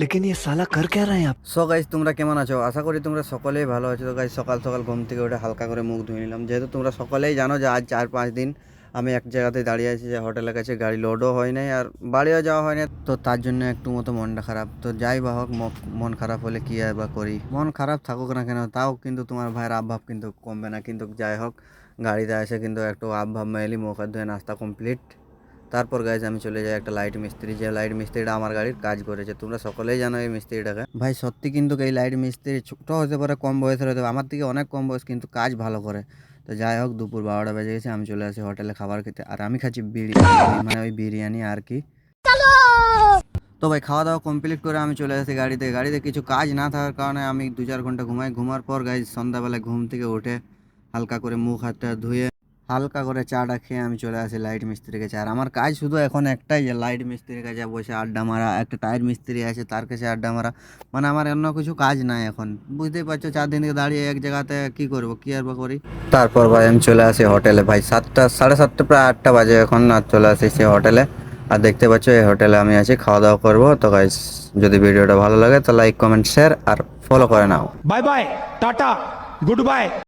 लेकिन ये साला कर क्या रहे हैं आप। সো গাইজ তোমরা কেমন আছো? আশা করি তোমরা সকলেই ভালো আছো। তো গাইজ সকাল সকাল ঘুম থেকে উঠে হালকা করে মুখ ধুয়ে নিলাম, যেহেতু তোমরা সকলেই জানো যে আজ 4-5 দিন আমি এক জায়গাতে দাঁড়িয়ে আছি, যে হোটেলের কাছে গাড়ি লোডও হয় নাই আর বাড়িও যাওয়া হয় না। তো তার জন্য একটু মতো মনটা খারাপ। তো যাই বা হোক, মন খারাপ হলে কি আর বা করি, মন খারাপ থাকুক না কেন, তাও কিন্তু তোমার ভাইয়ের আবভাব কিন্তু কমবে না। কিন্তু যাই হোক, গাড়িতে এসে কিন্তু একটু আবভাব মেলি, মুখ হাত ধুয়ে নাস্তা কমপ্লিট। তারপর গাইজ আমি চলে যাই একটা লাইট মিস্ত্রি, যে লাইট মিস্ত্রিটা আমার গাড়ির কাজ করেছে। তোমরা সকলেই জানো এই মিস্ত্রিটাকে। ভাই সত্যি কিন্তু এই লাইট মিস্ত্রি ছোটো হতে পারে, কম বয়সের হতে পারে, আমার থেকে অনেক কম বয়স, কিন্তু কাজ ভালো করে। তো যাই হোক, দুপুর 12টা বেজে গেছে, আমি চলে আসি হোটেলে খাবার খেতে, আর আমি খাচ্ছি মানে ওই বিরিয়ানি আর কি। তো ভাই খাওয়া দাওয়া কমপ্লিট করে আমি চলে আসি গাড়িতে। গাড়িতে কিছু কাজ না থাকার কারণে আমি 2-4 ঘন্টা ঘুমাই। ঘুমার পর গাইজ সন্ধ্যাবেলায় ঘুম থেকে উঠে হালকা করে মুখ হাতটা ধুয়ে হালকা করে চাটা খেয়ে আমি চলে আসি লাইট মিস্ত্রির কাছে। আর আমার কাজ শুধু এখন একটাই, যে লাইট মিস্ত্রির কাছে বসে আড্ডা মারা। একটা টায়ার মিস্ত্রি আছে, তার কাছে আড্ডা মারা। মানে আমার অন্য কিছু কাজ নাই এখন, বুঝতেই পারছো। 4 দিন থেকে দাঁড়িয়ে এক জায়গাতে কি করবো, কি আর বা করি। তারপর ভাই আমি চলে আসি হোটেলে। ভাই 7টা, 7:30, প্রায় 8টা বাজে এখন। আর চলে আসি সে হোটেলে। আর দেখতে পাচ্ছ এই হোটেলে আমি আছি, খাওয়া দাওয়া করবো। তো গাইস, যদি ভিডিওটা ভালো লাগে তো লাইক, কমেন্ট, শেয়ার আর ফলো করে নাও। Bye bye tata good bye.